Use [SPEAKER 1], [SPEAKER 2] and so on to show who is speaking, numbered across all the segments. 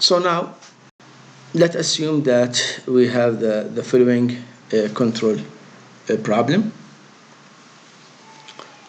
[SPEAKER 1] So now let's assume that we have the following control problem,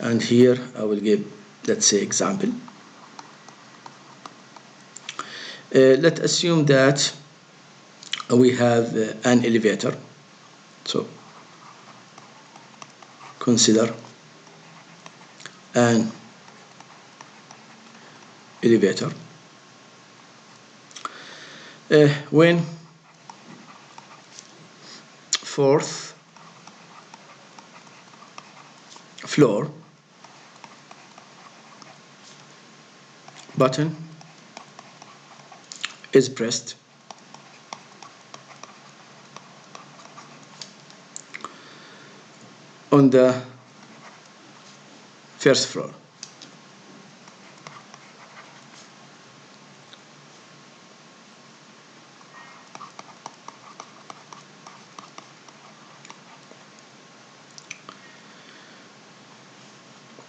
[SPEAKER 1] and here I will give, let's say, example. Let's assume that we have an elevator. So consider an elevator. When fourth floor button is pressed, on the first floor.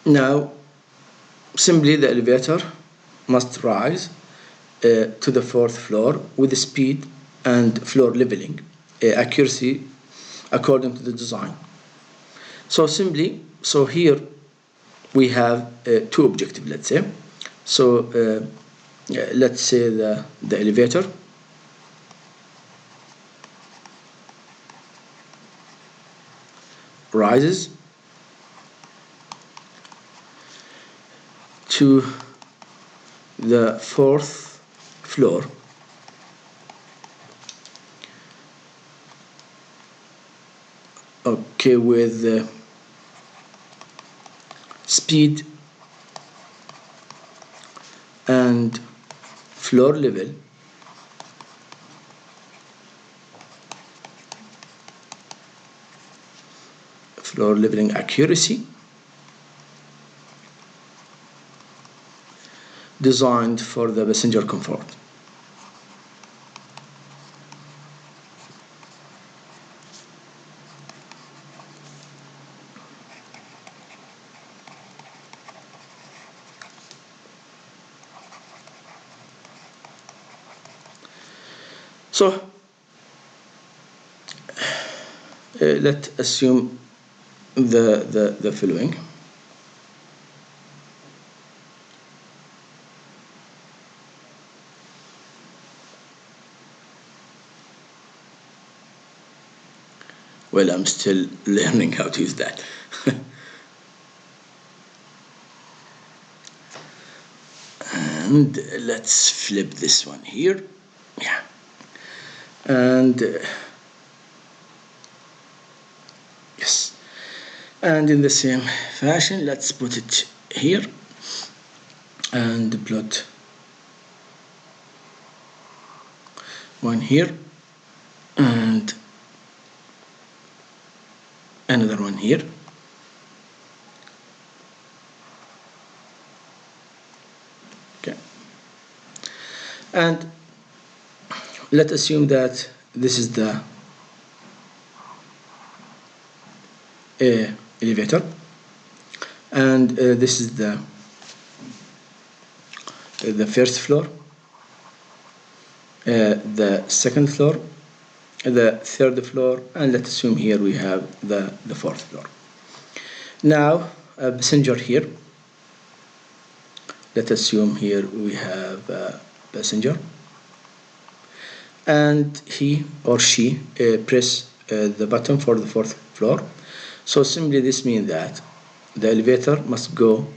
[SPEAKER 1] Now, simply the elevator must rise to the fourth floor with the speed and floor leveling accuracy according to the design. So simply, so here we have two objectives, let's say. So let's say the elevator rises to the fourth floor with speed and floor leveling accuracy designed for the passenger comfort. So let's assume the following. Well, I'm still learning how to use that. And let's flip this one here. Yeah. And yes. And in the same fashion, let's put it here and plot one here and another one here. Okay. And let's assume that this is the elevator, and this is the first floor, the second floor, the third floor, and let's assume here we have the fourth floor. Now a passenger here. Let's assume here we have a passenger, and he or she press the button for the fourth floor. So simply this means that the elevator must go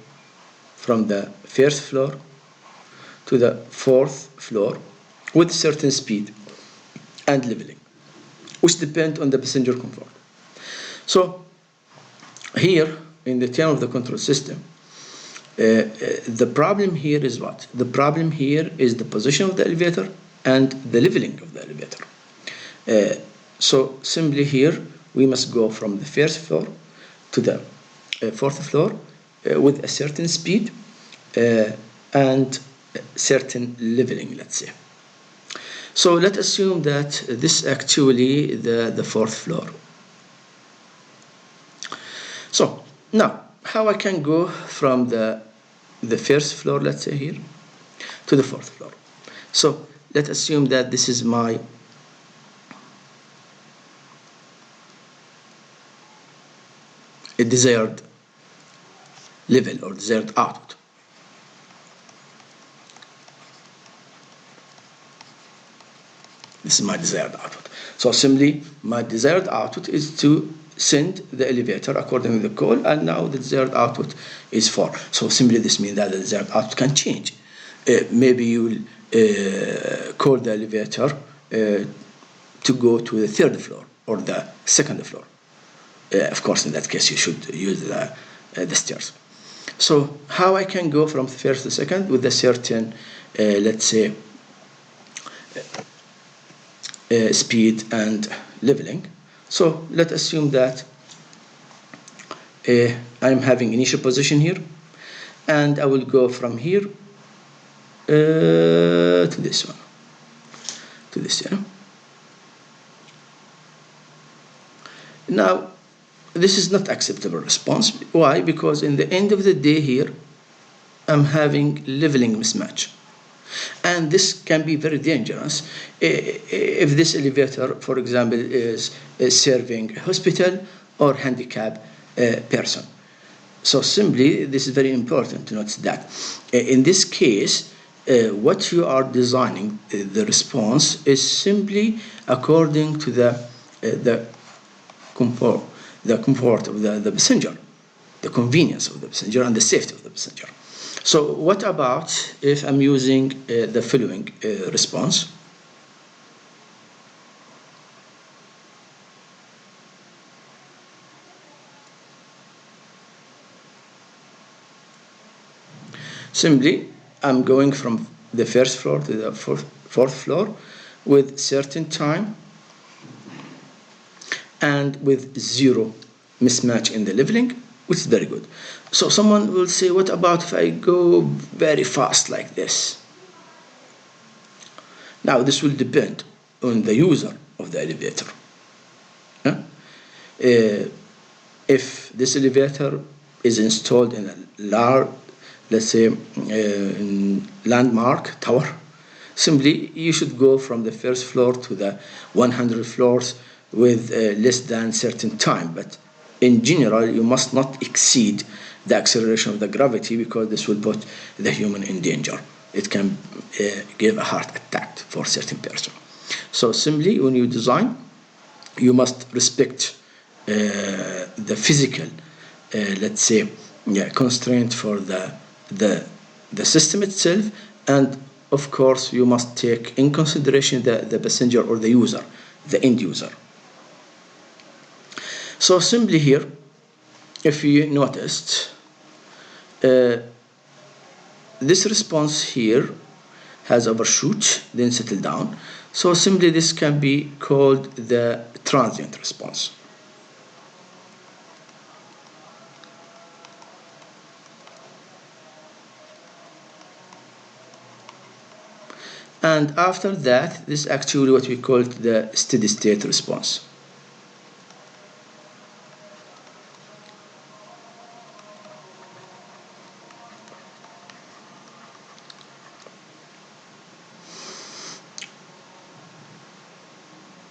[SPEAKER 1] from the first floor to the fourth floor with certain speed and leveling, which depend on the passenger comfort. So here in the term of the control system, the problem here is what? The problem here is the position of the elevator and the leveling of the elevator. So simply here we must go from the first floor to the fourth floor with a certain speed and certain leveling, let's say. So let's assume that this is actually the fourth floor. So now how I can go from the first floor, let's say here, to the fourth floor. So let's assume that this is my desired level or desired output. This is my desired output. So simply my desired output is to send the elevator according to the call, and now the desired output is 4. So simply this means that the desired output can change. Maybe you will call the elevator to go to the 3rd floor or the 2nd floor. Of course, in that case, you should use the stairs. So how I can go from 1st to 2nd with a certain, let's say, speed and leveling. So let's assume that I'm having initial position here, and I will go from here to this one, to this, Now, this is not acceptable response. Why? Because in the end of the day here, I'm having leveling mismatch. And this can be very dangerous if this elevator, for example, is serving a hospital or handicapped person. So simply, this is very important to notice that. In this case, what you are designing, the response, is simply according to the comfort of the passenger, the convenience of the passenger, and the safety of the passenger. So what about if I'm using the following response? Simply, I'm going from the 1st floor to the 4th floor with certain time and with 0 mismatch in the leveling, which is very good. So someone will say, what about if I go very fast like this? Now this will depend on the user of the elevator. If this elevator is installed in a large, let's say, landmark tower, simply you should go from the 1st floor to the 100 floors with less than certain time. But in general, you must not exceed the acceleration of the gravity, because this will put the human in danger. It can give a heart attack for a certain person. So simply, when you design, you must respect the physical, let's say, constraint for the system itself, and of course, you must take in consideration the passenger or the user, the end user. So simply here, if you noticed, this response here has overshoot, then settle down. So simply this can be called the transient response. And after that, this is actually what we call the steady state response.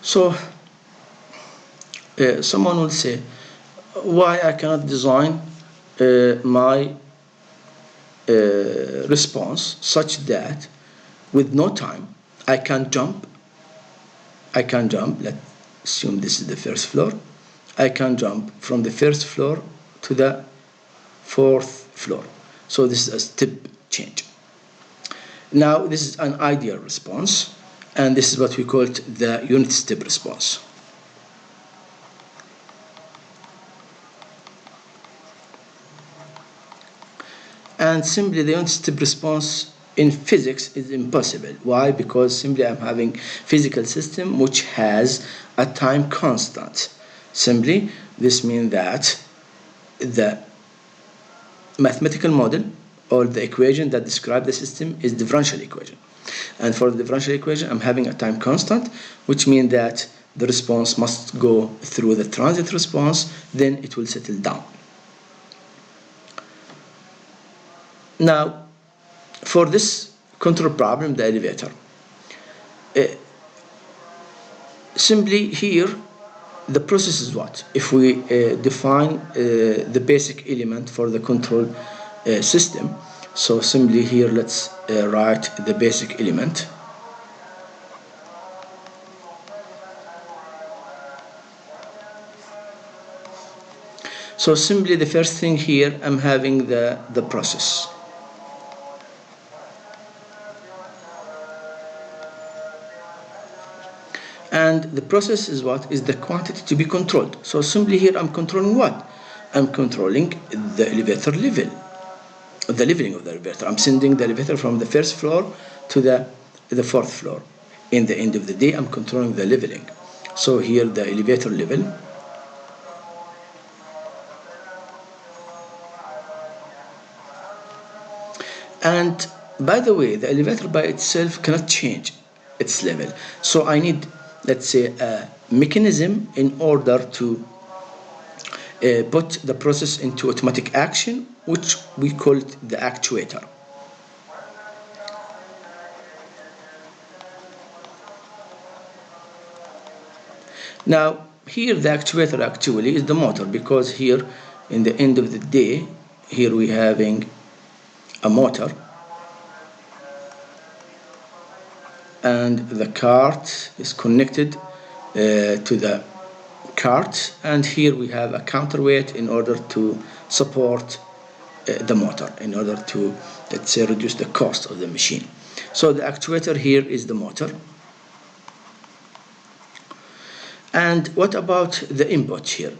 [SPEAKER 1] So someone will say, why I cannot design my response such that with no time I can jump, let's assume this is the 1st floor, I can jump from the 1st floor to the 4th floor. So this is a step change. Now this is an ideal response, and this is what we call the unit step response. And simply the unit step response in physics is impossible. Why? Because simply I'm having physical system which has a time constant. Simply this means that the mathematical model or the equation that describes the system is differential equation. And for the differential equation, I'm having a time constant, which means that the response must go through the transient response, then it will settle down. Now, for this control problem, the elevator, Simply here the process is what? If we define the basic element for the control system, so simply here let's write the basic element. So simply the first thing here, I'm having the process. And the process is what? Is the quantity to be controlled. So simply here I'm controlling what? I'm controlling the elevator level, the leveling of the elevator. I'm sending the elevator from the first floor to the fourth floor. In the end of the day, I'm controlling the leveling. So here the elevator level. And by the way, the elevator by itself cannot change its level. So I need, let's say, a mechanism in order to put the process into automatic action, which we call it the actuator. Now, here the actuator actually is the motor, because here in the end of the day, here we having a motor, and the cart is connected to the cart, and here we have a counterweight in order to support the motor, in order to, let's say, reduce the cost of the machine. So the actuator here is the motor. And what about the input here?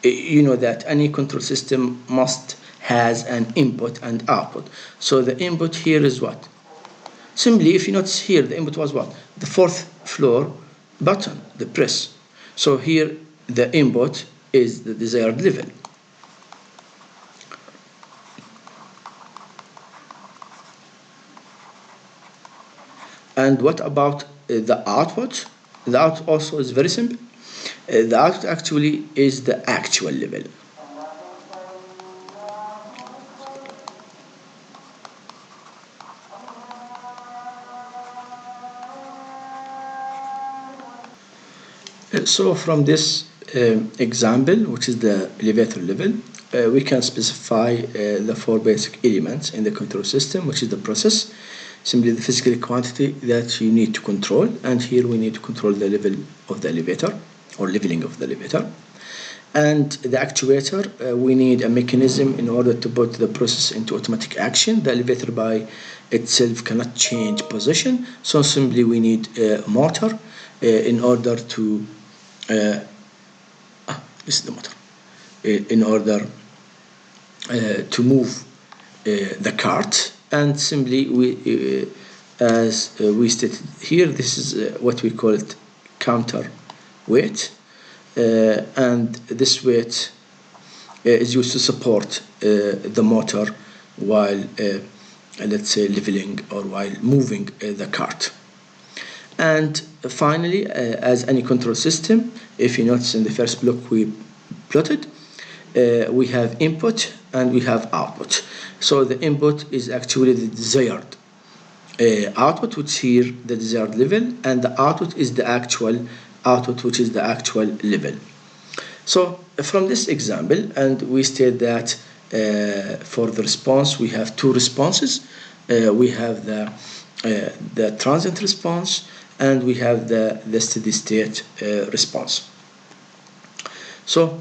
[SPEAKER 1] You know that any control system must has an input and output. So the input here is what? Simply, if you notice here, the input was what? The fourth floor button, the press. So here the input is the desired level. And what about the output? The output also is very simple. The output actually is the actual level. So from this example, which is the elevator level, we can specify the four basic elements in the control system, which is the process, simply the physical quantity that you need to control, and here we need to control the level of the elevator, or leveling of the elevator. And the actuator, we need a mechanism in order to put the process into automatic action. The elevator by itself cannot change position, so simply we need a motor in order to this is the motor, in order to move the cart. And simply we as we stated here, this is what we call it counterweight, and this weight is used to support the motor while let's say leveling, or while moving the cart. And finally, as any control system, if you notice in the first block we plotted, we have input and we have output. So the input is actually the desired output, which here the desired level, and the output is the actual output, which is the actual level. So from this example, and we state that for the response we have two responses. We have the transient response, and we have the steady state response. So